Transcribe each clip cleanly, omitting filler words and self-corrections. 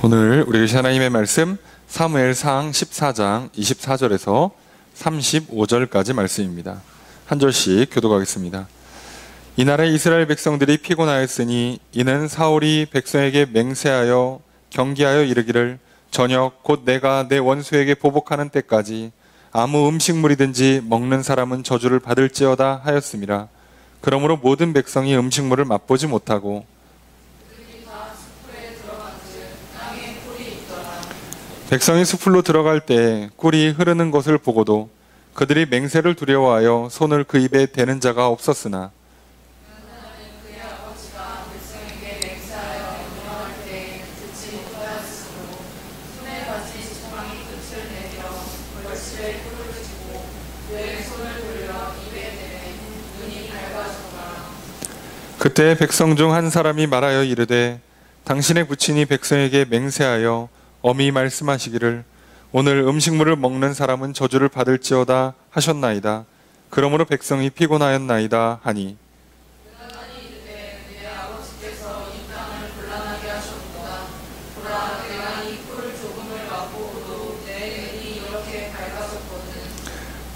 오늘 우리 하나님의 말씀 사무엘상 14장 24절에서 35절까지 말씀입니다. 한 절씩 교독하겠습니다. 이날에 이스라엘 백성들이 피곤하였으니 이는 사울이 백성에게 맹세하여 경계하여 이르기를 저녁 곧 내가 내 원수에게 보복하는 때까지 아무 음식물이든지 먹는 사람은 저주를 받을지어다 하였음이라. 그러므로 모든 백성이 음식물을 맛보지 못하고 백성이 숲으로 들어갈 때 꿀이 흐르는 것을 보고도 그들이 맹세를 두려워하여 손을 그 입에 대는 자가 없었으나 그때 백성 중 한 사람이 말하여 이르되 당신의 부친이 백성에게 맹세하여 엄히 말씀하시기를 오늘 음식물을 먹는 사람은 저주를 받을지어다 하셨나이다. 그러므로 백성이 피곤하였나이다 하니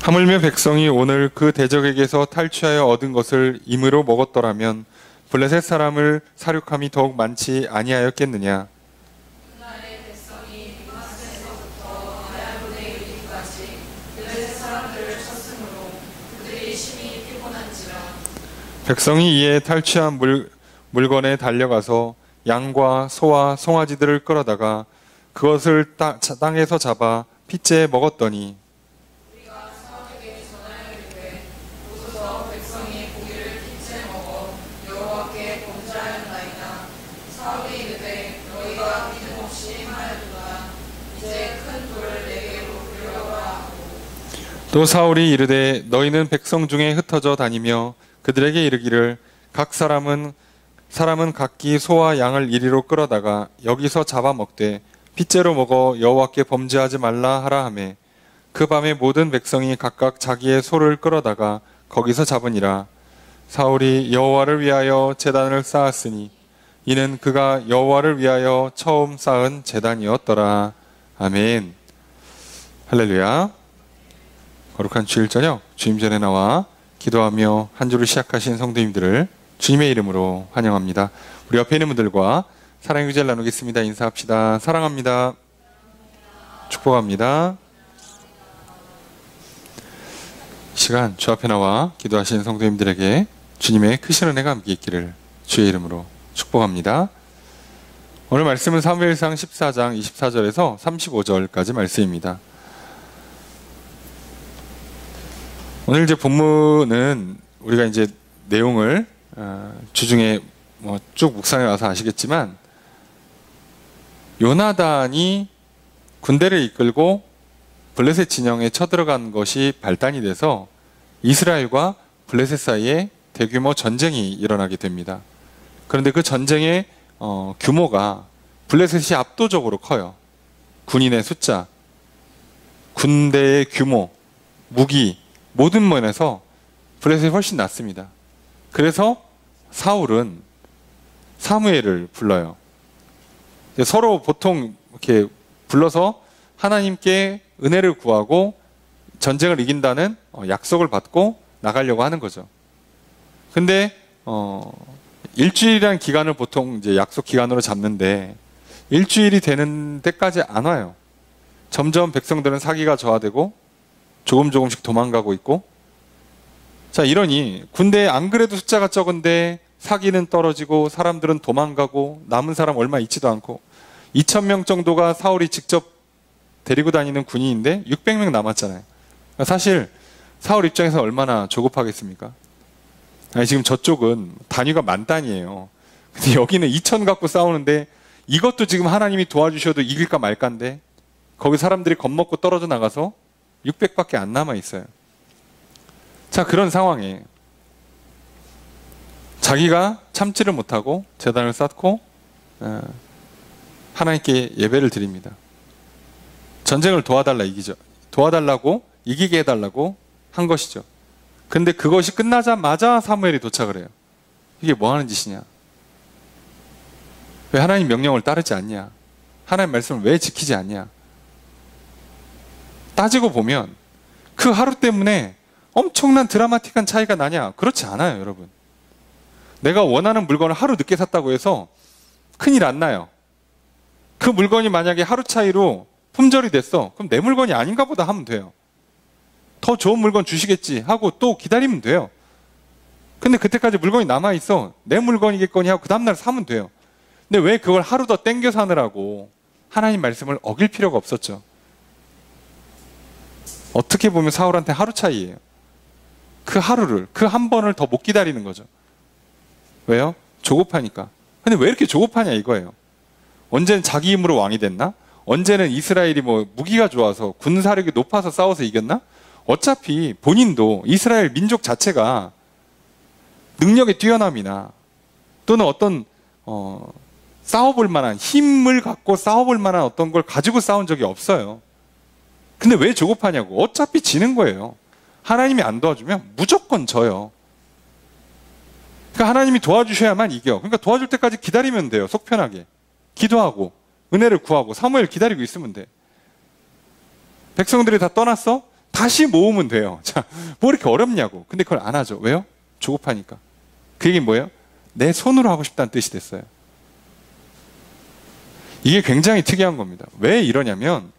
하물며 백성이 오늘 그 대적에게서 탈취하여 얻은 것을 임의로 먹었더라면 블레셋 사람을 사륙함이 더욱 많지 아니하였겠느냐. 백성이 이에 탈취한 물건에 달려가서 양과 소와 송아지들을 끌어다가 그것을 땅에서 잡아 핏째 먹었더니 또 사울이 이르되 너희는 백성 중에 흩어져 다니며 그들에게 이르기를 각 사람은 각기 소와 양을 이리로 끌어다가 여기서 잡아먹되 핏째로 먹어 여호와께 범죄하지 말라 하라 하매 그 밤에 모든 백성이 각각 자기의 소를 끌어다가 거기서 잡으니라. 사울이 여호와를 위하여 제단을 쌓았으니 이는 그가 여호와를 위하여 처음 쌓은 제단이었더라. 아멘. 할렐루야. 거룩한 주일 저녁 주임 전에 나와 기도하며 한 주를 시작하신 성도님들을 주님의 이름으로 환영합니다. 우리 옆에 있는 분들과 사랑의 교제를 나누겠습니다. 인사합시다. 사랑합니다. 축복합니다. 이 시간 주 앞에 나와 기도하신 성도님들에게 주님의 크신 은혜가 함께 있기를 주의 이름으로 축복합니다. 오늘 말씀은 사무엘상 14장 24절에서 35절까지 말씀입니다. 오늘 이제 본문은 우리가 이제 내용을 주중에 쭉 묵상해 와서 아시겠지만 요나단이 군대를 이끌고 블레셋 진영에 쳐들어간 것이 발단이 돼서 이스라엘과 블레셋 사이에 대규모 전쟁이 일어나게 됩니다. 그런데 그 전쟁의 규모가 블레셋이 압도적으로 커요. 군인의 숫자, 군대의 규모, 무기 모든 면에서 블레셋이 훨씬 낫습니다. 그래서 사울은 사무엘을 불러요. 서로 보통 이렇게 불러서 하나님께 은혜를 구하고 전쟁을 이긴다는 약속을 받고 나가려고 하는 거죠. 근데 일주일이라는 기간을 보통 이제 약속 기간으로 잡는데 일주일이 되는 때까지 안 와요. 점점 백성들은 사기가 저하되고 조금씩 도망가고 있고, 자, 이러니 군대에 안 그래도 숫자가 적은데 사기는 떨어지고 사람들은 도망가고 남은 사람 얼마 있지도 않고 2,000명 정도가 사울이 직접 데리고 다니는 군인인데 600명 남았잖아요. 사실 사울 입장에서 얼마나 조급하겠습니까? 아니, 지금 저쪽은 단위가 만 단위예요. 근데 여기는 2,000 갖고 싸우는데 이것도 지금 하나님이 도와주셔도 이길까 말까인데 거기 사람들이 겁먹고 떨어져 나가서 600밖에 안 남아 있어요. 자, 그런 상황에 자기가 참지를 못하고 제단을 쌓고 하나님께 예배를 드립니다. 전쟁을 도와달라고 이기게 해달라고 한 것이죠. 근데 그것이 끝나자마자 사무엘이 도착을 해요. 이게 뭐 하는 짓이냐? 왜 하나님 명령을 따르지 않냐? 하나님의 말씀을 왜 지키지 않냐? 따지고 보면 그 하루 때문에 엄청난 드라마틱한 차이가 나냐? 그렇지 않아요, 여러분. 내가 원하는 물건을 하루 늦게 샀다고 해서 큰일 안 나요. 그 물건이 만약에 하루 차이로 품절이 됐어. 그럼 내 물건이 아닌가 보다 하면 돼요. 더 좋은 물건 주시겠지 하고 또 기다리면 돼요. 근데 그때까지 물건이 남아있어. 내 물건이겠거니 하고 그 다음날 사면 돼요. 근데 왜 그걸 하루 더 땡겨 사느라고 하나님 말씀을 어길 필요가 없었죠. 어떻게 보면 사울한테 하루 차이예요. 그 하루를, 그 한 번을 더 못 기다리는 거죠. 왜요? 조급하니까. 근데 왜 이렇게 조급하냐 이거예요. 언제는 자기 힘으로 왕이 됐나? 언제는 이스라엘이 뭐 무기가 좋아서 군사력이 높아서 싸워서 이겼나? 어차피 본인도 이스라엘 민족 자체가 능력의 뛰어남이나 또는 어떤 싸워볼 만한 힘을 갖고 싸워볼 만한 어떤 걸 가지고 싸운 적이 없어요. 근데 왜 조급하냐고. 어차피 지는 거예요. 하나님이 안 도와주면 무조건 져요. 그러니까 하나님이 도와주셔야만 이겨. 그러니까 도와줄 때까지 기다리면 돼요. 속 편하게. 기도하고 은혜를 구하고 사무엘 기다리고 있으면 돼. 백성들이 다 떠났어? 다시 모으면 돼요. 자, 뭐 이렇게 어렵냐고. 근데 그걸 안 하죠. 왜요? 조급하니까. 그 얘기는 뭐예요? 내 손으로 하고 싶다는 뜻이 됐어요. 이게 굉장히 특이한 겁니다. 왜 이러냐면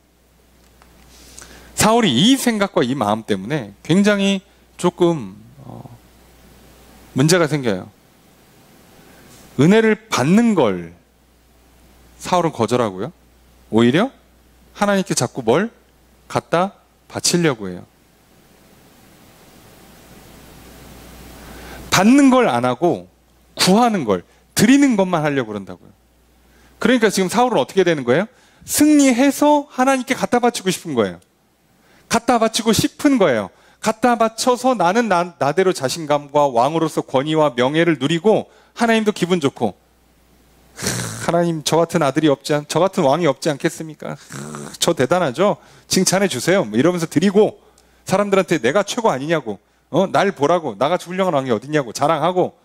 사울이 이 생각과 이 마음 때문에 굉장히 조금 문제가 생겨요. 은혜를 받는 걸 사울은 거절하고요. 오히려 하나님께 자꾸 뭘 갖다 바치려고 해요. 받는 걸 안 하고 구하는 걸, 드리는 것만 하려고 그런다고요. 그러니까 지금 사울은 어떻게 되는 거예요? 승리해서 하나님께 갖다 바치고 싶은 거예요. 갖다 바치고 싶은 거예요. 갖다 바쳐서 나는 나대로 자신감과 왕으로서 권위와 명예를 누리고 하나님도 기분 좋고, 하나님 저 같은 아들이 저 같은 왕이 없지 않겠습니까? 저 대단하죠? 칭찬해 주세요. 뭐 이러면서 드리고 사람들한테 내가 최고 아니냐고, 날 보라고, 나같이 훌륭한 왕이 어딨냐고 자랑하고,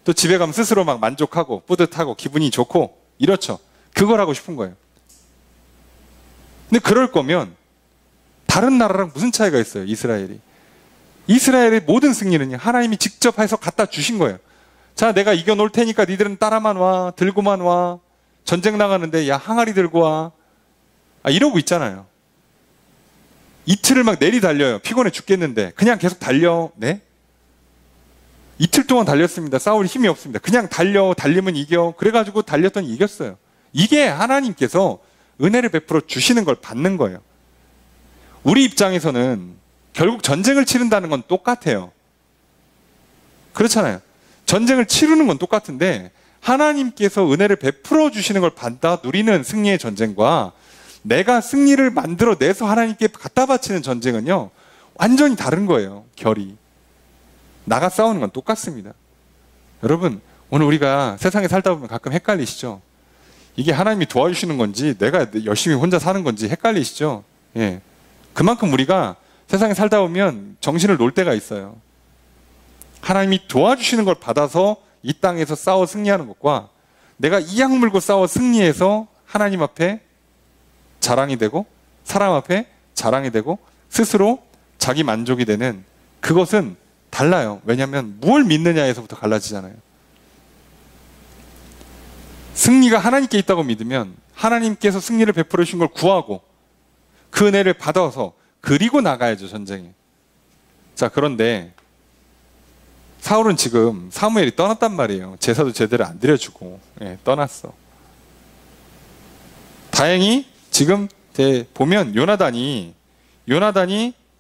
또 집에 가면 스스로 막 만족하고 뿌듯하고 기분이 좋고 이렇죠. 그걸 하고 싶은 거예요. 근데 그럴 거면 다른 나라랑 무슨 차이가 있어요? 이스라엘의 모든 승리는요, 하나님이 직접 해서 갖다 주신 거예요. 자, 내가 이겨놓을 테니까 니들은 따라만 와, 들고만 와. 전쟁 나가는데 야, 항아리 들고 와. 이러고 있잖아요. 이틀을 막 내리달려요. 피곤해 죽겠는데 그냥 계속 달려. 네? 이틀 동안 달렸습니다. 싸울 힘이 없습니다. 그냥 달리면 이겨. 그래가지고 달렸더니 이겼어요. 이게 하나님께서 은혜를 베풀어 주시는 걸 받는 거예요. 우리 입장에서는 결국 전쟁을 치른다는 건 똑같아요. 그렇잖아요. 전쟁을 치르는 건 똑같은데 하나님께서 은혜를 베풀어 주시는 걸 받아 누리는 승리의 전쟁과 내가 승리를 만들어내서 하나님께 갖다 바치는 전쟁은요, 완전히 다른 거예요. 결이. 나가 싸우는 건 똑같습니다. 여러분, 오늘 우리가 세상에 살다 보면 가끔 헷갈리시죠? 이게 하나님이 도와주시는 건지 내가 열심히 혼자 사는 건지 헷갈리시죠? 예. 그만큼 우리가 세상에 살다 보면 정신을 놓을 때가 있어요. 하나님이 도와주시는 걸 받아서 이 땅에서 싸워 승리하는 것과 내가 이악 물고 싸워 승리해서 하나님 앞에 자랑이 되고 사람 앞에 자랑이 되고 스스로 자기 만족이 되는, 그것은 달라요. 왜냐하면 무엇을 믿느냐에서부터 갈라지잖아요. 승리가 하나님께 있다고 믿으면 하나님께서 승리를 베풀어 주신 걸 구하고 그 은혜를 받아서 그리고 나가야죠, 전쟁에. 자, 그런데 사울은 지금 사무엘이 떠났단 말이에요. 제사도 제대로 안 드려주고 떠났어. 다행히 지금 보면 요나단이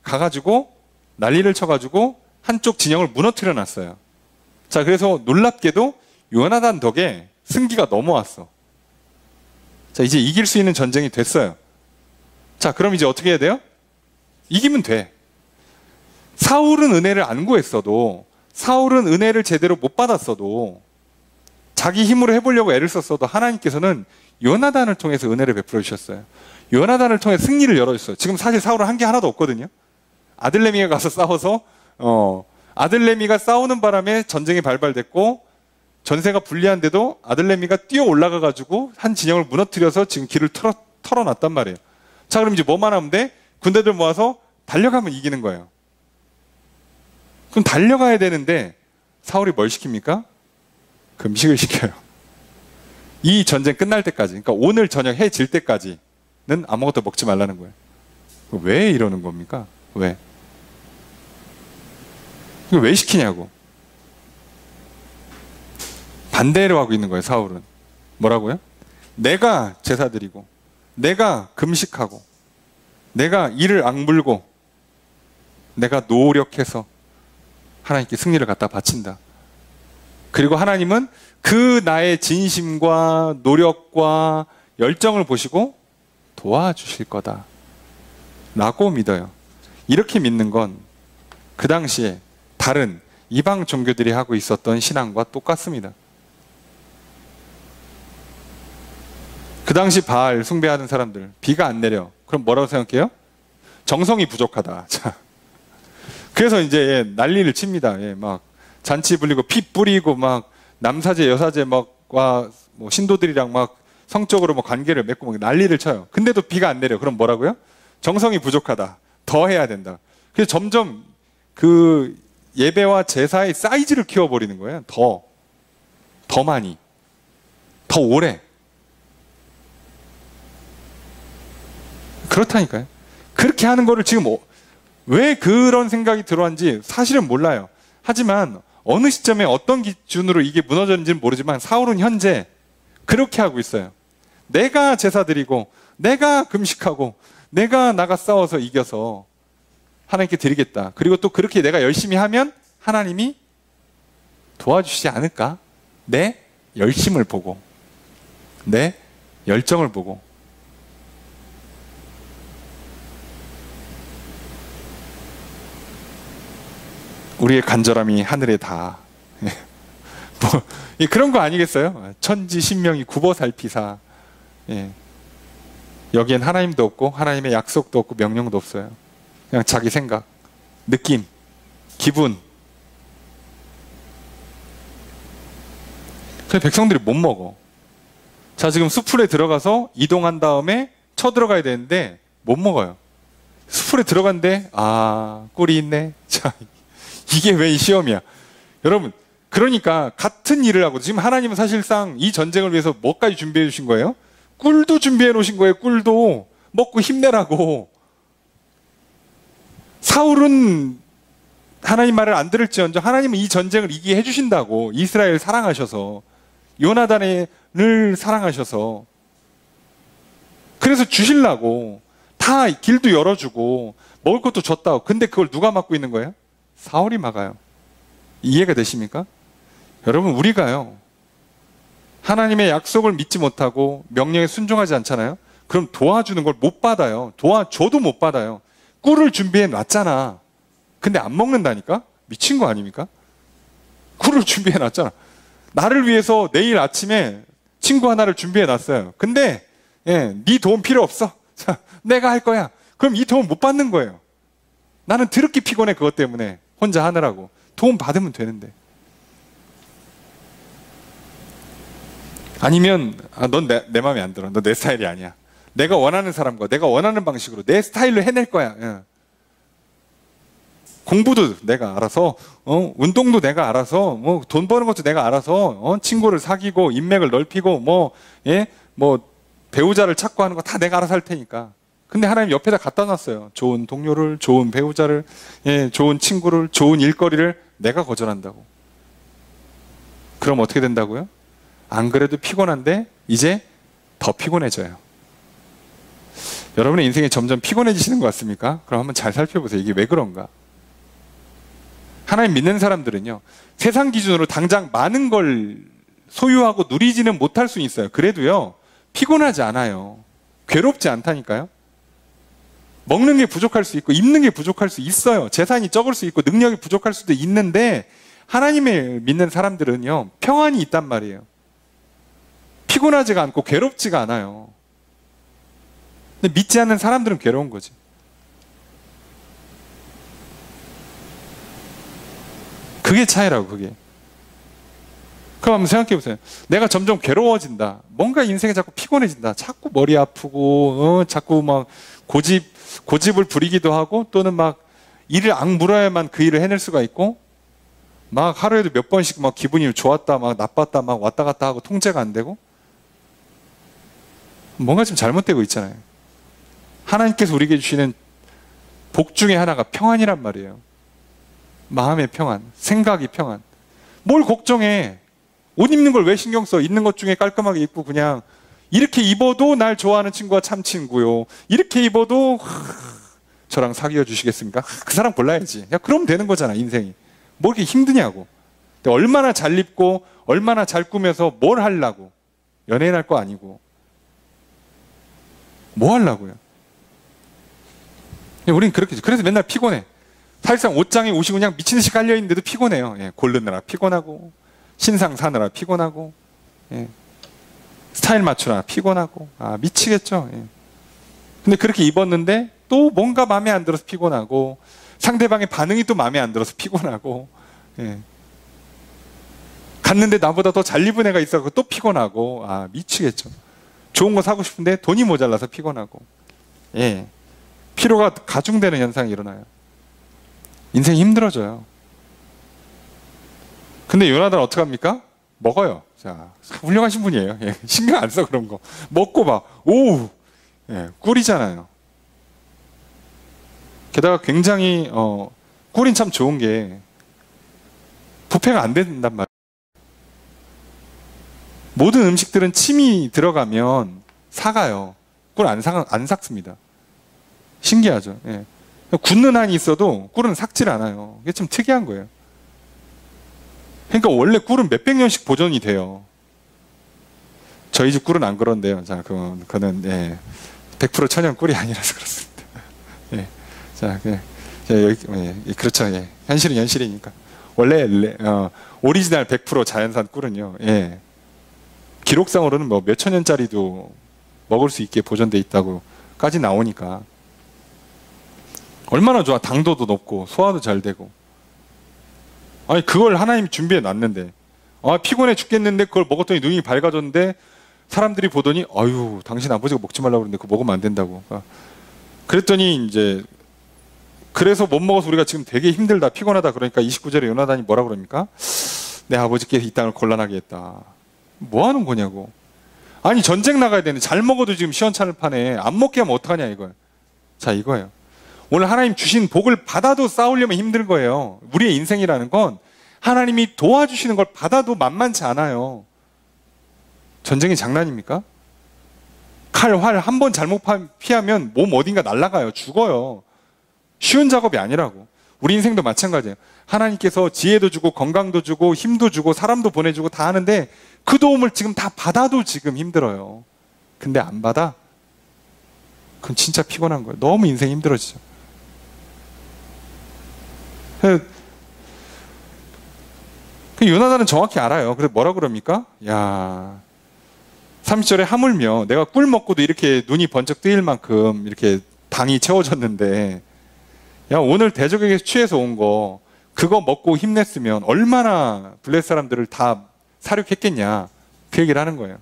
가가지고 난리를 쳐가지고 한쪽 진영을 무너뜨려 놨어요. 자, 그래서 놀랍게도 요나단 덕에 승기가 넘어왔어. 자, 이제 이길 수 있는 전쟁이 됐어요. 자, 그럼 이제 어떻게 해야 돼요? 이기면 돼. 사울은 은혜를 안 구했어도, 사울은 은혜를 제대로 못 받았어도, 자기 힘으로 해보려고 애를 썼어도 하나님께서는 요나단을 통해서 은혜를 베풀어 주셨어요. 요나단을 통해 승리를 열어줬어요. 지금 사실 사울은 한 게 하나도 없거든요. 아들레미가 가서 싸워서 아들레미가 싸우는 바람에 전쟁이 발발됐고 전세가 불리한데도 아들내미가 뛰어 올라가가지고 한 진영을 무너뜨려서 지금 길을 털어놨단 말이에요. 자, 그럼 이제 뭐만 하면 돼? 군대들 모아서 달려가면 이기는 거예요. 그럼 달려가야 되는데 사울이 뭘 시킵니까? 금식을 시켜요. 이 전쟁 끝날 때까지, 그러니까 오늘 저녁 해 질 때까지는 아무것도 먹지 말라는 거예요. 왜 이러는 겁니까? 왜? 왜 시키냐고. 반대로 하고 있는 거예요, 사울은. 뭐라고요? 내가 제사 드리고, 내가 금식하고, 내가 이를 악물고, 내가 노력해서 하나님께 승리를 갖다 바친다. 그리고 하나님은 그 나의 진심과 노력과 열정을 보시고 도와주실 거다 라고 믿어요. 이렇게 믿는 건 그 당시에 다른 이방 종교들이 하고 있었던 신앙과 똑같습니다. 그 당시 바알 숭배하는 사람들, 비가 안 내려. 그럼 뭐라고 생각해요? 정성이 부족하다. 자, 그래서 이제 난리를 칩니다. 막 잔치 불리고 피 뿌리고 막 남사제 여사제 막과 뭐 신도들이랑 막 성적으로 뭐 관계를 맺고 막 난리를 쳐요. 근데도 비가 안 내려. 그럼 뭐라고요? 정성이 부족하다. 더 해야 된다. 그래서 점점 그 예배와 제사의 사이즈를 키워버리는 거예요. 더 많이, 더 오래. 그렇다니까요. 그렇게 하는 거를 지금 왜 그런 생각이 들어왔는지 사실은 몰라요. 하지만 어느 시점에 어떤 기준으로 이게 무너졌는지는 모르지만 사울은 현재 그렇게 하고 있어요. 내가 제사 드리고, 내가 금식하고, 내가 나가 싸워서 이겨서 하나님께 드리겠다. 그리고 또 그렇게 내가 열심히 하면 하나님이 도와주시지 않을까? 내 열심을 보고, 내 열정을 보고. 우리의 간절함이 하늘에 닿아. 뭐, 그런 거 아니겠어요? 천지 신명이 굽어 살피사. 여기엔 하나님도 없고 하나님의 약속도 없고 명령도 없어요. 그냥 자기 생각, 느낌, 기분. 그래서 백성들이 못 먹어. 자, 지금 숲풀에 들어가서 이동한 다음에 쳐들어가야 되는데 못 먹어요. 숲풀에 들어간데 꿀이 있네. 자, 이게 왜 이 시험이야? 여러분, 그러니까 같은 일을 하고, 지금 하나님은 사실상 이 전쟁을 위해서 뭐까지 준비해 주신 거예요? 꿀도 준비해 놓으신 거예요. 꿀도 먹고 힘내라고. 사울은 하나님 말을 안 들을지언정 하나님은 이 전쟁을 이기게 해주신다고. 이스라엘 사랑하셔서, 요나단을 사랑하셔서, 그래서 주실라고 다 길도 열어주고 먹을 것도 줬다고. 근데 그걸 누가 막고 있는 거예요? 사울이 막아요. 이해가 되십니까? 여러분, 우리가요, 하나님의 약속을 믿지 못하고 명령에 순종하지 않잖아요? 그럼 도와주는 걸 못 받아요. 도와줘도 못 받아요. 꿀을 준비해 놨잖아. 근데 안 먹는다니까? 미친 거 아닙니까? 꿀을 준비해 놨잖아. 나를 위해서 내일 아침에 친구 하나를 준비해 놨어요. 근데 네 도움 필요 없어. 자, 내가 할 거야. 그럼 이 도움 못 받는 거예요. 나는 드럽게 피곤해. 그것 때문에 혼자 하느라고. 도움 받으면 되는데. 아니면 넌 내 마음에 안 들어. 너 내 스타일이 아니야. 내가 원하는 사람과 내가 원하는 방식으로 내 스타일로 해낼 거야. 공부도 내가 알아서, 운동도 내가 알아서, 뭐 돈 버는 것도 내가 알아서, 친구를 사귀고 인맥을 넓히고 뭐 배우자를 찾고 하는 거 다 내가 알아서 할 테니까. 근데 하나님 옆에다 갖다 놨어요. 좋은 동료를, 좋은 배우자를, 좋은 친구를, 좋은 일거리를 내가 거절한다고. 그럼 어떻게 된다고요? 안 그래도 피곤한데 이제 더 피곤해져요. 여러분의 인생이 점점 피곤해지시는 것 같습니까? 그럼 한번 잘 살펴보세요. 이게 왜 그런가? 하나님 믿는 사람들은요, 세상 기준으로 당장 많은 걸 소유하고 누리지는 못할 수 있어요. 그래도요, 피곤하지 않아요. 괴롭지 않다니까요. 먹는 게 부족할 수 있고 입는 게 부족할 수 있어요. 재산이 적을 수 있고 능력이 부족할 수도 있는데, 하나님을 믿는 사람들은요, 평안이 있단 말이에요. 피곤하지가 않고 괴롭지가 않아요. 근데 믿지 않는 사람들은 괴로운 거지. 그게 차이라고, 그게. 그럼 한번 생각해 보세요. 내가 점점 괴로워진다. 뭔가 인생이 자꾸 피곤해진다. 자꾸 머리 아프고, 자꾸 막 고집을 부리기도 하고, 또는 막 일을 악물어야만 그 일을 해낼 수가 있고, 막 하루에도 몇 번씩 막 기분이 좋았다, 막 나빴다, 막 왔다 갔다 하고 통제가 안 되고, 뭔가 좀 잘못되고 있잖아요. 하나님께서 우리에게 주시는 복 중에 하나가 평안이란 말이에요. 마음의 평안, 생각이 평안. 뭘 걱정해? 옷 입는 걸 왜 신경 써? 있는 것 중에 깔끔하게 입고 그냥 이렇게 입어도 날 좋아하는 친구가 참 친구요. 이렇게 입어도 저랑 사귀어 주시겠습니까? 그 사람 골라야지. 야, 그럼 되는 거잖아, 인생이. 뭐 이렇게 힘드냐고. 근데 얼마나 잘 입고 얼마나 잘 꾸며서 뭘 하려고. 연예인 할 거 아니고. 뭐 하려고요? 우린 그렇게, 그래서 맨날 피곤해. 사실상 옷장에 옷이 그냥 미친 듯이 깔려있는데도 피곤해요. 예, 고르느라 피곤하고, 신상 사느라 피곤하고, 예, 스타일 맞추느라 피곤하고, 미치겠죠. 예. 근데 그렇게 입었는데 또 뭔가 마음에 안 들어서 피곤하고, 상대방의 반응이 또 마음에 안 들어서 피곤하고, 예. 갔는데 나보다 더 잘 입은 애가 있어서 또 피곤하고, 미치겠죠. 좋은 거 사고 싶은데 돈이 모자라서 피곤하고, 예. 피로가 가중되는 현상이 일어나요. 인생이 힘들어져요. 근데 요나단 어떡합니까? 먹어요. 자, 훌륭하신 분이에요. 예, 신경 안 써, 그런 거. 먹고 막, 오우! 예, 꿀이잖아요. 게다가 굉장히, 꿀인 참 좋은 게, 부패가 안 된단 말이에요. 모든 음식들은 침이 들어가면 삭아요. 꿀 안 삭습니다. 신기하죠. 예. 굳는 한이 있어도 꿀은 삭질 않아요. 이게 좀 특이한 거예요. 그러니까 원래 꿀은 몇백 년씩 보존이 돼요. 저희 집 꿀은 안 그런데요. 자, 그거는, 예, 100% 천연 꿀이 아니라서 그렇습니다. 예. 자, 여기, 예, 그렇죠. 예. 현실은 현실이니까. 원래, 오리지널 100% 자연산 꿀은요, 예. 기록상으로는 뭐 몇천 년짜리도 먹을 수 있게 보존돼 있다고까지 나오니까. 얼마나 좋아. 당도도 높고 소화도 잘 되고. 아니 그걸 하나님이 준비해 놨는데 피곤해 죽겠는데 그걸 먹었더니 눈이 밝아졌는데 사람들이 보더니 아유 당신 아버지가 먹지 말라고 그러는데 그거 먹으면 안 된다고. 그랬더니 이제 그래서 못 먹어서 우리가 지금 되게 힘들다 피곤하다 그러니까 29절에 요나단이 뭐라 그럽니까? 내 아버지께서 이 땅을 곤란하게 했다. 뭐 하는 거냐고. 아니 전쟁 나가야 되는데 잘 먹어도 지금 시원찮을 판에 안 먹게 하면 어떡하냐 이거예요. 자 이거예요. 오늘 하나님 주신 복을 받아도 싸우려면 힘들 거예요. 우리의 인생이라는 건 하나님이 도와주시는 걸 받아도 만만치 않아요. 전쟁이 장난입니까? 칼, 활 한 번 잘못 피하면 몸 어딘가 날아가요. 죽어요. 쉬운 작업이 아니라고. 우리 인생도 마찬가지예요. 하나님께서 지혜도 주고 건강도 주고 힘도 주고 사람도 보내주고 다 하는데 그 도움을 지금 다 받아도 지금 힘들어요. 근데 안 받아? 그건 진짜 피곤한 거예요. 너무 인생이 힘들어지죠. 요나단은 정확히 알아요. 그래서 뭐라 그럽니까? 야, 30절에 하물며 내가 꿀 먹고도 이렇게 눈이 번쩍 뜨일 만큼 이렇게 당이 채워졌는데 야 오늘 대적에게서 취해서 온 거 그거 먹고 힘냈으면 얼마나 블레셋 사람들을 다 사륙했겠냐 그 얘기를 하는 거예요.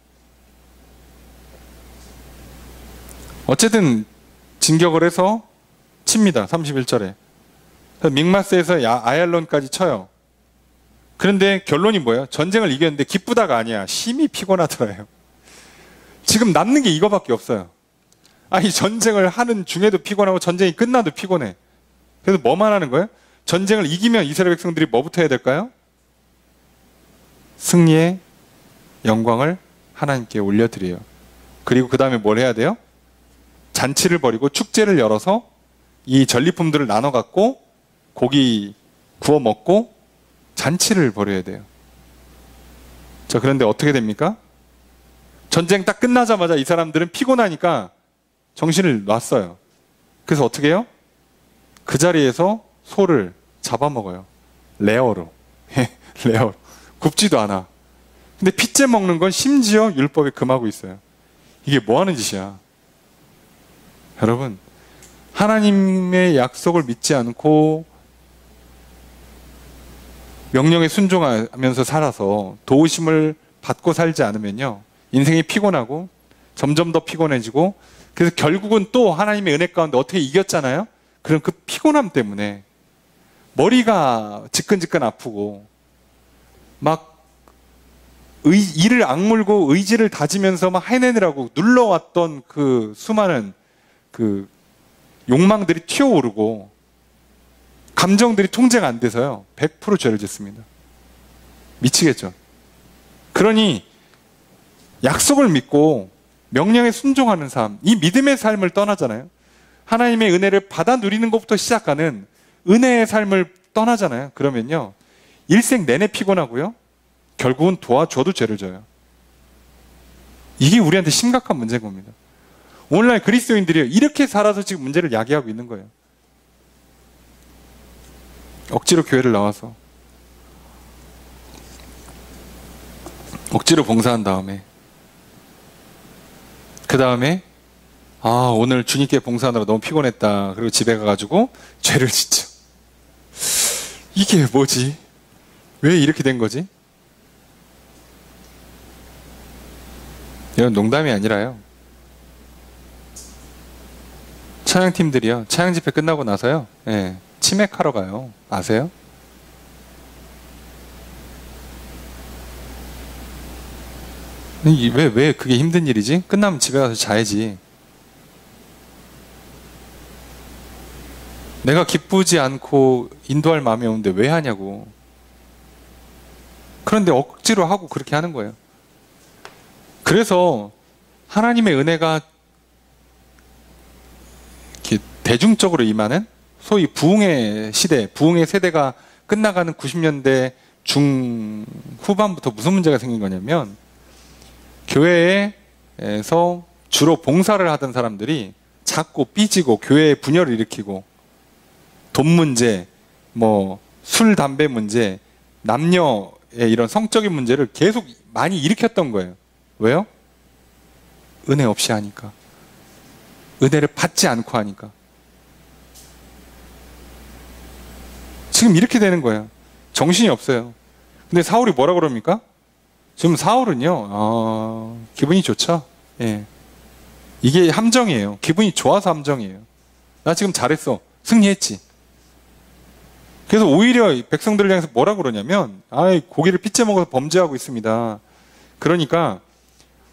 어쨌든 진격을 해서 칩니다. 31절에 믹마스에서 아얄론까지 쳐요. 그런데 결론이 뭐예요? 전쟁을 이겼는데 기쁘다가 아니야. 심히 피곤하더래요. 지금 남는 게 이거밖에 없어요. 아니 전쟁을 하는 중에도 피곤하고 전쟁이 끝나도 피곤해. 그래서 뭐만 하는 거예요? 전쟁을 이기면 이스라엘 백성들이 뭐부터 해야 될까요? 승리의 영광을 하나님께 올려드려요. 그리고 그 다음에 뭘 해야 돼요? 잔치를 벌이고 축제를 열어서 이 전리품들을 나눠 갖고 고기 구워 먹고 잔치를 벌여야 돼요. 자, 그런데 어떻게 됩니까? 전쟁 딱 끝나자마자 이 사람들은 피곤하니까 정신을 놨어요. 그래서 어떻게 해요? 그 자리에서 소를 잡아먹어요. 레어로. 레어로. 굽지도 않아. 근데 피째 먹는 건 심지어 율법에 금하고 있어요. 이게 뭐 하는 짓이야? 여러분, 하나님의 약속을 믿지 않고 명령에 순종하면서 살아서 도우심을 받고 살지 않으면요, 인생이 피곤하고 점점 더 피곤해지고, 그래서 결국은 또 하나님의 은혜 가운데 어떻게 이겼잖아요. 그럼 그 피곤함 때문에 머리가 지끈지끈 아프고 막 이를 악물고 의지를 다지면서 막 해내느라고 눌러왔던 그 수많은 그 욕망들이 튀어오르고 감정들이 통제가 안 돼서요, 100% 죄를 짓습니다. 미치겠죠. 그러니 약속을 믿고 명령에 순종하는 삶, 이 믿음의 삶을 떠나잖아요. 하나님의 은혜를 받아 누리는 것부터 시작하는 은혜의 삶을 떠나잖아요. 그러면요, 일생 내내 피곤하고요, 결국은 도와줘도 죄를 져요. 이게 우리한테 심각한 문제인 겁니다. 오늘날 그리스도인들이 이렇게 살아서 지금 문제를 야기하고 있는 거예요. 억지로 교회를 나와서 억지로 봉사한 다음에 그 다음에 오늘 주님께 봉사하느라 너무 피곤했다, 그리고 집에 가가지고 죄를 짓죠. 이게 뭐지? 왜 이렇게 된 거지? 이건 농담이 아니라요, 찬양팀들이요, 찬양 집회 끝나고 나서요, 치맥하러 가요. 아세요? 왜 그게 힘든 일이지? 끝나면 집에 가서 자야지. 내가 기쁘지 않고 인도할 마음이 오는데 왜 하냐고. 그런데 억지로 하고 그렇게 하는 거예요. 그래서 하나님의 은혜가 대중적으로 임하는 소위 부흥의 시대, 부흥의 세대가 끝나가는 90년대 중후반부터 무슨 문제가 생긴 거냐면, 교회에서 주로 봉사를 하던 사람들이 자꾸 삐지고 교회에 분열을 일으키고 돈 문제, 술, 담배 문제, 남녀의 이런 성적인 문제를 계속 많이 일으켰던 거예요. 왜요? 은혜 없이 하니까. 은혜를 받지 않고 하니까. 지금 이렇게 되는 거예요. 정신이 없어요. 근데 사울이 뭐라 그럽니까? 지금 사울은요, 기분이 좋죠. 예. 이게 함정이에요. 기분이 좋아서 함정이에요. 나 지금 잘했어. 승리했지. 그래서 오히려 백성들을 향해서 뭐라 그러냐면, 고기를 핏째 먹어서 범죄하고 있습니다. 그러니까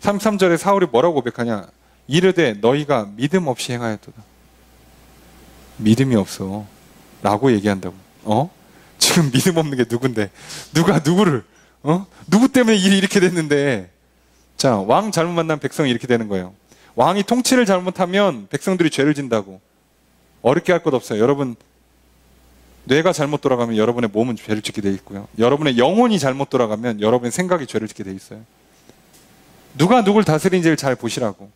33절에 사울이 뭐라고 고백하냐? 이르되 너희가 믿음 없이 행하였도다. 믿음이 없어 라고 얘기한다고. 지금 믿음 없는 게 누군데? 누가 누구를? 누구 때문에 일이 이렇게 됐는데? 자, 왕 잘못 만나면 백성이 이렇게 되는 거예요. 왕이 통치를 잘못하면 백성들이 죄를 진다고. 어렵게 할 것 없어요. 여러분, 뇌가 잘못 돌아가면 여러분의 몸은 죄를 짓게 돼 있고요. 여러분의 영혼이 잘못 돌아가면 여러분의 생각이 죄를 짓게 돼 있어요. 누가 누굴 다스리는지를 잘 보시라고.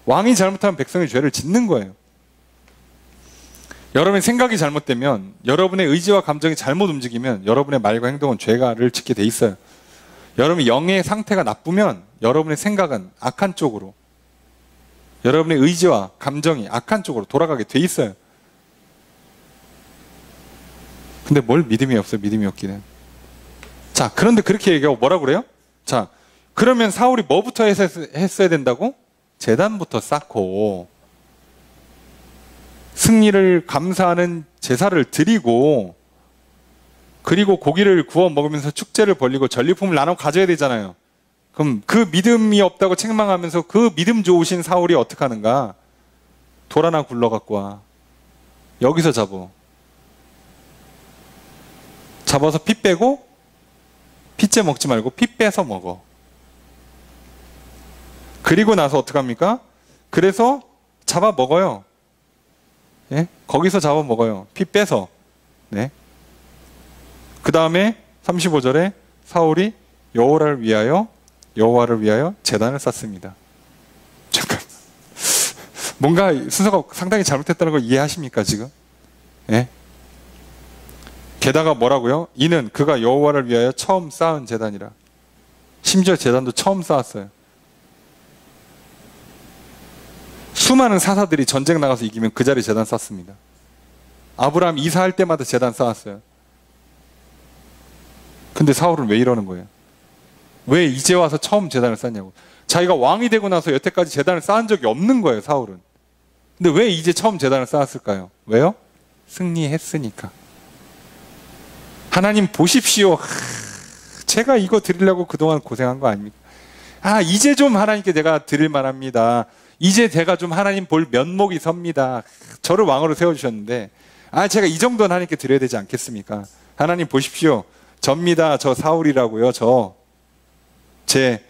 왕이 잘못하면 백성이 죄를 짓는 거예요. 여러분의 생각이 잘못되면, 여러분의 의지와 감정이 잘못 움직이면 여러분의 말과 행동은 죄를 짓게 돼 있어요. 여러분의 영의 상태가 나쁘면 여러분의 생각은 악한 쪽으로, 여러분의 의지와 감정이 악한 쪽으로 돌아가게 돼 있어요. 근데 뭘 믿음이 없어요, 믿음이 없기는. 자, 그런데 그렇게 얘기하고 뭐라고 그래요? 자, 그러면 사울이 뭐부터 했어야 된다고? 제단부터 쌓고 승리를 감사하는 제사를 드리고, 그리고 고기를 구워 먹으면서 축제를 벌리고 전리품을 나눠 가져야 되잖아요. 그럼 그 믿음이 없다고 책망하면서 그 믿음 좋으신 사울이 어떻게 하는가? 돌 하나 굴러갖고 와. 여기서 잡아서 피 빼고, 피째 먹지 말고 피 빼서 먹어. 그리고 나서 어떡합니까? 그래서 잡아 먹어요. 예? 거기서 잡아 먹어요. 피 빼서. 네. 그 다음에 35절에 사울이 여호와를 위하여 제단을 쌓습니다. 잠깐. 뭔가 순서가 상당히 잘못했다는 걸 이해하십니까, 지금? 예? 게다가 뭐라고요? 이는 그가 여호와를 위하여 처음 쌓은 제단이라. 심지어 제단도 처음 쌓았어요. 수많은 사사들이 전쟁 나가서 이기면 그 자리에 제단 쌓습니다. 아브라함 이사할 때마다 제단 쌓았어요. 근데 사울은 왜 이러는 거예요? 왜 이제 와서 처음 제단을 쌓냐고. 자기가 왕이 되고 나서 여태까지 제단을 쌓은 적이 없는 거예요, 사울은. 근데 왜 이제 처음 제단을 쌓았을까요? 왜요? 승리했으니까. 하나님 보십시오. 제가 이거 드리려고 그동안 고생한 거 아닙니까? 이제 좀 하나님께 내가 드릴 만합니다. 이제 제가 좀 하나님 볼 면목이 섭니다. 저를 왕으로 세워주셨는데, 제가 이 정도는 하나님께 드려야 되지 않겠습니까? 하나님 보십시오. 접니다. 저 사울이라고요. 제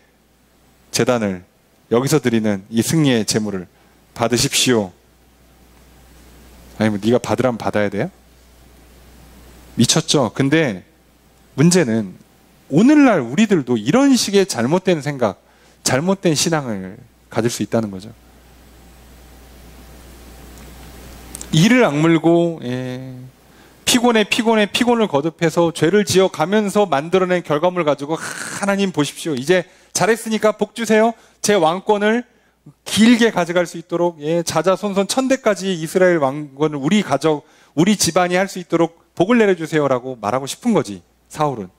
제단을, 여기서 드리는 이 승리의 제물을 받으십시오. 아니, 네가 받으라면 받아야 돼요? 미쳤죠? 근데 문제는 오늘날 우리들도 이런 식의 잘못된 생각, 잘못된 신앙을 가질 수 있다는 거죠. 이를 악물고 피곤을 거듭해서 죄를 지어 가면서 만들어낸 결과물 가지고 하나님 보십시오. 이제 잘했으니까 복 주세요. 제 왕권을 길게 가져갈 수 있도록 자자손손 1000대까지 이스라엘 왕권을 우리 가족, 우리 집안이 할 수 있도록 복을 내려주세요라고 말하고 싶은 거지, 사울은.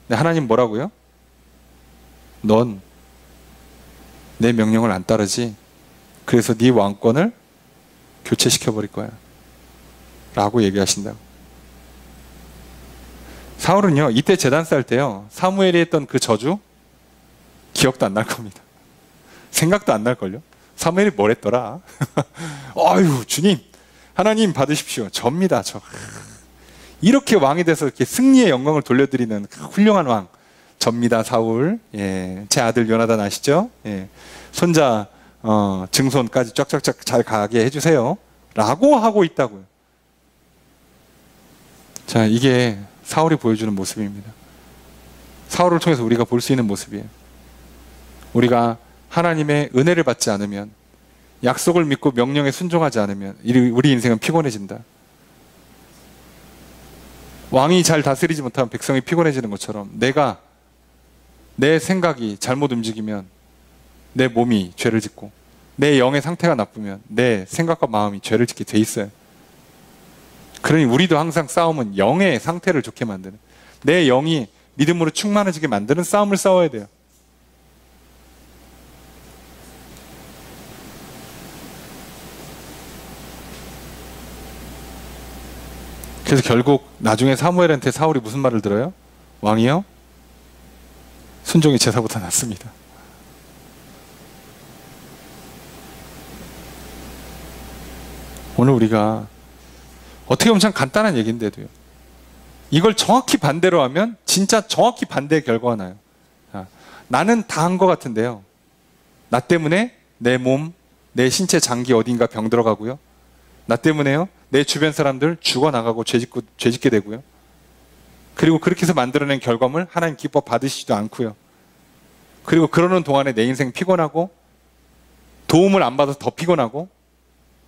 근데 하나님 뭐라고요? 넌 내 명령을 안 따르지. 그래서 네 왕권을 교체시켜버릴 거야. 라고 얘기하신다고. 사울은요, 이때 제단 쌓을 때요, 사무엘이 했던 그 저주, 기억도 안 날 겁니다. 생각도 안 날걸요? 사무엘이 뭘 했더라? 아유, 주님, 하나님 받으십시오. 접니다, 저. 이렇게 왕이 돼서 이렇게 승리의 영광을 돌려드리는 훌륭한 왕. 접니다, 사울. 제 아들 요나단 아시죠? 손자, 증손까지 쫙쫙쫙 잘 가게 해주세요. 라고 하고 있다고요. 자, 이게 사울이 보여주는 모습입니다. 사울을 통해서 우리가 볼 수 있는 모습이에요. 우리가 하나님의 은혜를 받지 않으면, 약속을 믿고 명령에 순종하지 않으면 우리 인생은 피곤해진다. 왕이 잘 다스리지 못하면 백성이 피곤해지는 것처럼 내 생각이 잘못 움직이면 내 몸이 죄를 짓고, 내 영의 상태가 나쁘면 내 생각과 마음이 죄를 짓게 돼 있어요. 그러니 우리도 항상 싸움은 영의 상태를 좋게 만드는, 내 영이 믿음으로 충만해지게 만드는 싸움을 싸워야 돼요. 그래서 결국 나중에 사무엘한테 사울이 무슨 말을 들어요? 왕이요? 순종이 제사보다 낫습니다. 오늘 우리가 어떻게 보면 참 간단한 얘기인데도요, 이걸 정확히 반대로 하면 진짜 정확히 반대의 결과가 나요. 나는 다 한 것 같은데요, 나 때문에 내 몸, 내 신체 장기 어딘가 병 들어가고요, 나 때문에요 내 주변 사람들 죽어나가고 죄짓게 되고요, 그리고 그렇게 해서 만들어낸 결과물 하나님 기뻐 받으시지도 않고요, 그리고 그러는 동안에 내 인생 피곤하고, 도움을 안 받아서 더 피곤하고,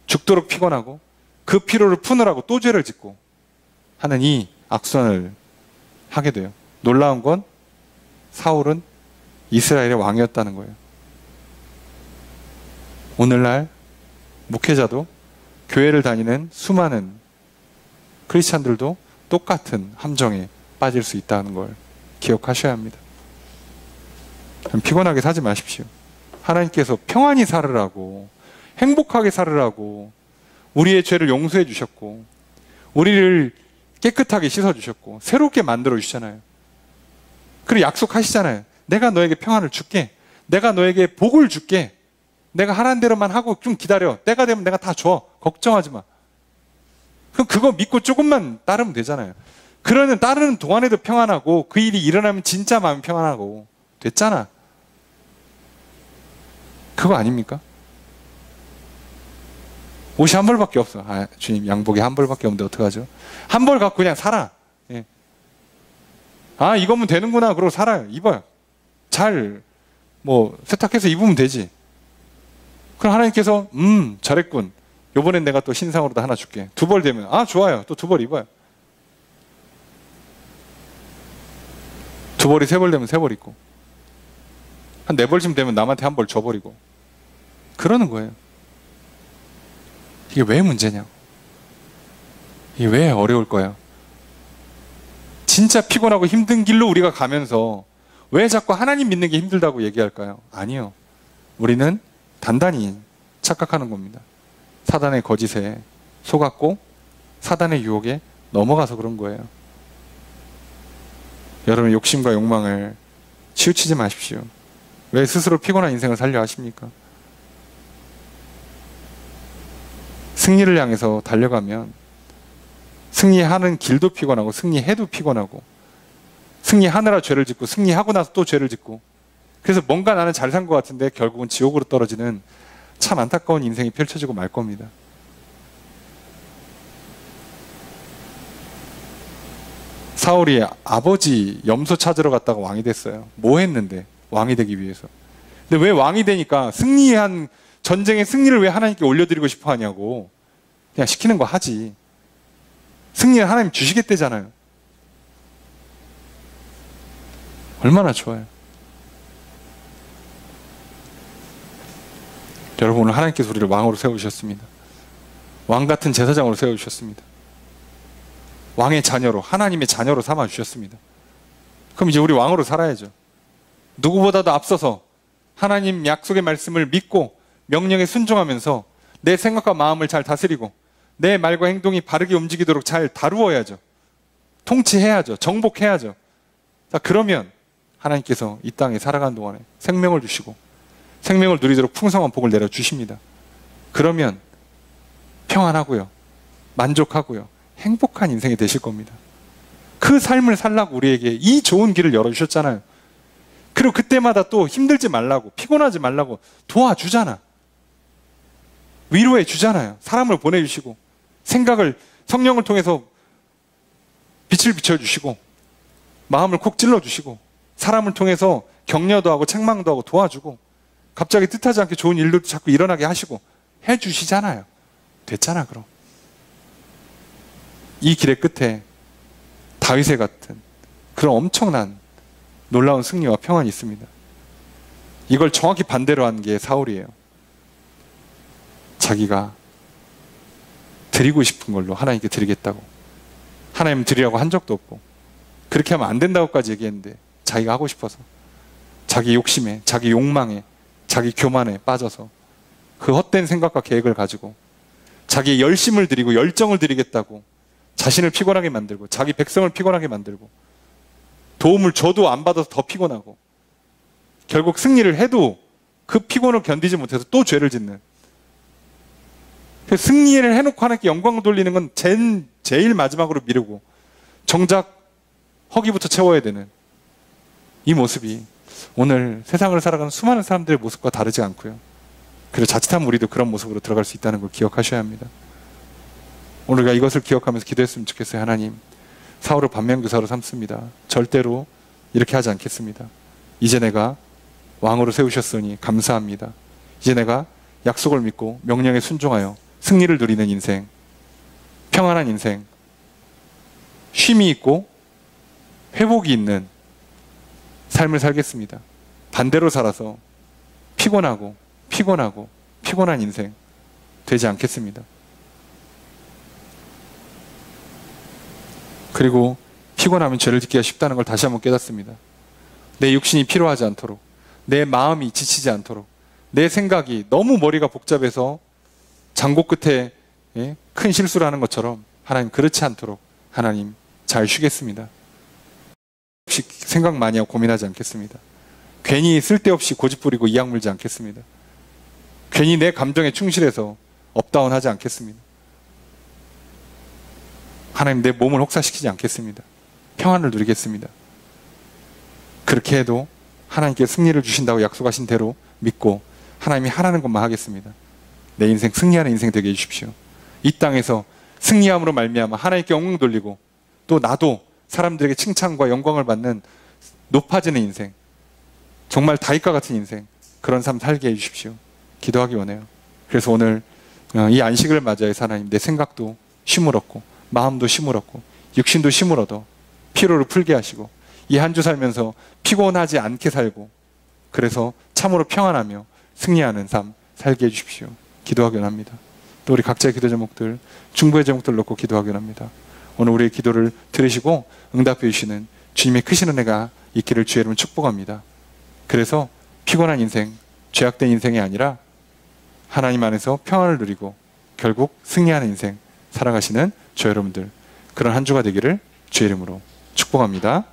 죽도록 피곤하고, 그 피로를 푸느라고 또 죄를 짓고 하는 이 악순환을 하게 돼요. 놀라운 건 사울은 이스라엘의 왕이었다는 거예요. 오늘날 목회자도, 교회를 다니는 수많은 크리스찬들도 똑같은 함정에 빠질 수 있다는 걸 기억하셔야 합니다. 피곤하게 사지 마십시오. 하나님께서 평안히 살으라고, 행복하게 살으라고 우리의 죄를 용서해 주셨고, 우리를 깨끗하게 씻어 주셨고, 새롭게 만들어 주시잖아요. 그리고 약속하시잖아요. 내가 너에게 평안을 줄게. 내가 너에게 복을 줄게. 내가 하라는 대로만 하고 좀 기다려. 때가 되면 내가 다 줘. 걱정하지 마. 그럼 그거 믿고 조금만 따르면 되잖아요. 그러는 따르는 동안에도 평안하고, 그 일이 일어나면 진짜 마음 평안하고 됐잖아. 그거 아닙니까? 옷이 한 벌밖에 없어. 주님, 양복이 한 벌밖에 없는데 어떡하죠? 한 벌 갖고 그냥 살아. 이거면 되는구나. 그러고 살아요. 입어요. 잘 세탁해서 입으면 되지. 그럼 하나님께서 잘했군. 요번엔 내가 또 신상으로도 하나 줄게. 2벌 되면 좋아요. 또 2벌 입어요. 2벌이 3벌 되면 3벌 입고, 한 4벌쯤 되면 남한테 한 벌 줘버리고 그러는 거예요. 이게 왜 문제냐고. 이게 왜 어려울 거예요. 진짜 피곤하고 힘든 길로 우리가 가면서 왜 자꾸 하나님 믿는 게 힘들다고 얘기할까요? 아니요. 우리는 단단히 착각하는 겁니다. 사단의 거짓에 속았고 사단의 유혹에 넘어가서 그런 거예요. 여러분, 욕심과 욕망을 치우치지 마십시오. 왜 스스로 피곤한 인생을 살려 하십니까? 승리를 향해서 달려가면 승리하는 길도 피곤하고 승리해도 피곤하고 승리하느라 죄를 짓고 승리하고 나서 또 죄를 짓고, 그래서 뭔가 나는 잘 산 것 같은데 결국은 지옥으로 떨어지는 참 안타까운 인생이 펼쳐지고 말 겁니다. 사울이 아버지 염소 찾으러 갔다가 왕이 됐어요. 뭐 했는데 왕이 되기 위해서. 근데 왜 왕이 되니까 승리한 전쟁의 승리를 왜 하나님께 올려드리고 싶어 하냐고. 그냥 시키는 거 하지. 승리를 하나님 주시겠대잖아요. 얼마나 좋아요. 여러분, 오늘 하나님께서 우리를 왕으로 세우셨습니다. 왕 같은 제사장으로 세워주셨습니다. 왕의 자녀로, 하나님의 자녀로 삼아주셨습니다. 그럼 이제 우리 왕으로 살아야죠. 누구보다도 앞서서 하나님 약속의 말씀을 믿고 명령에 순종하면서 내 생각과 마음을 잘 다스리고 내 말과 행동이 바르게 움직이도록 잘 다루어야죠. 통치해야죠. 정복해야죠. 자, 그러면 하나님께서 이 땅에 살아가는 동안에 생명을 주시고 생명을 누리도록 풍성한 복을 내려주십니다. 그러면 평안하고요, 만족하고요, 행복한 인생이 되실 겁니다. 그 삶을 살라고 우리에게 이 좋은 길을 열어주셨잖아요. 그리고 그때마다 또 힘들지 말라고, 피곤하지 말라고 도와주잖아. 위로해 주잖아요. 사람을 보내주시고 생각을, 성령을 통해서 빛을 비춰주시고 마음을 콕 찔러주시고 사람을 통해서 격려도 하고 책망도 하고 도와주고 갑자기 뜻하지 않게 좋은 일도 자꾸 일어나게 하시고 해주시잖아요. 됐잖아. 그럼 이 길의 끝에 다윗의 같은 그런 엄청난 놀라운 승리와 평안이 있습니다. 이걸 정확히 반대로 한 게 사울이에요. 자기가 드리고 싶은 걸로 하나님께 드리겠다고, 하나님 드리라고 한 적도 없고 그렇게 하면 안 된다고까지 얘기했는데 자기가 하고 싶어서 자기 욕심에, 자기 욕망에, 자기 교만에 빠져서 그 헛된 생각과 계획을 가지고 자기의 열심을 드리고 열정을 드리겠다고 자신을 피곤하게 만들고 자기 백성을 피곤하게 만들고 도움을 줘도 안 받아서 더 피곤하고 결국 승리를 해도 그 피곤을 견디지 못해서 또 죄를 짓는, 승리를 해놓고 하나님께 영광을 돌리는 건 제일 마지막으로 미루고 정작 허기부터 채워야 되는 이 모습이 오늘 세상을 살아가는 수많은 사람들의 모습과 다르지 않고요. 그리고 자칫하면 우리도 그런 모습으로 들어갈 수 있다는 걸 기억하셔야 합니다. 오늘 우리가 이것을 기억하면서 기도했으면 좋겠어요. 하나님, 사울을 반면교사로 삼습니다. 절대로 이렇게 하지 않겠습니다. 이제 내가 왕으로 세우셨으니 감사합니다. 이제 내가 약속을 믿고 명령에 순종하여 승리를 누리는 인생, 평안한 인생, 쉼이 있고 회복이 있는 삶을 살겠습니다. 반대로 살아서 피곤하고 피곤한 인생 되지 않겠습니다. 그리고 피곤하면 죄를 짓기가 쉽다는 걸 다시 한번 깨닫습니다. 내 육신이 피로하지 않도록, 내 마음이 지치지 않도록, 내 생각이 너무 머리가 복잡해서 장고 끝에 큰 실수를 하는 것처럼 하나님 그렇지 않도록 하나님 잘 쉬겠습니다. 생각 많이 하고 고민하지 않겠습니다. 괜히 쓸데없이 고집부리고 이악 물지 않겠습니다. 괜히 내 감정에 충실해서 업다운 하지 않겠습니다. 하나님, 내 몸을 혹사시키지 않겠습니다. 평안을 누리겠습니다. 그렇게 해도 하나님께 승리를 주신다고 약속하신 대로 믿고 하나님이 하라는 것만 하겠습니다. 내 인생 승리하는 인생 되게 해주십시오. 이 땅에서 승리함으로 말미암아 하나님께 영광 돌리고 또 나도 사람들에게 칭찬과 영광을 받는 높아지는 인생, 정말 다윗과 같은 인생, 그런 삶 살게 해주십시오. 기도하기 원해요. 그래서 오늘 이 안식을 맞이해서 하나님, 내 생각도 쉼을 얻고 마음도 쉼을 얻고 육신도 쉼을 얻어 피로를 풀게 하시고 이 한 주 살면서 피곤하지 않게 살고 그래서 참으로 평안하며 승리하는 삶 살게 해주십시오. 기도하기 원합니다. 또 우리 각자의 기도 제목들, 중보의 제목들 놓고 기도하기 원합니다. 오늘 우리의 기도를 들으시고 응답해 주시는 주님의 크신 은혜가 있기를 주의 이름으로 축복합니다. 그래서 피곤한 인생, 죄악된 인생이 아니라 하나님 안에서 평안을 누리고 결국 승리하는 인생 살아가시는 저 여러분들, 그런 한 주가 되기를 주의 이름으로 축복합니다.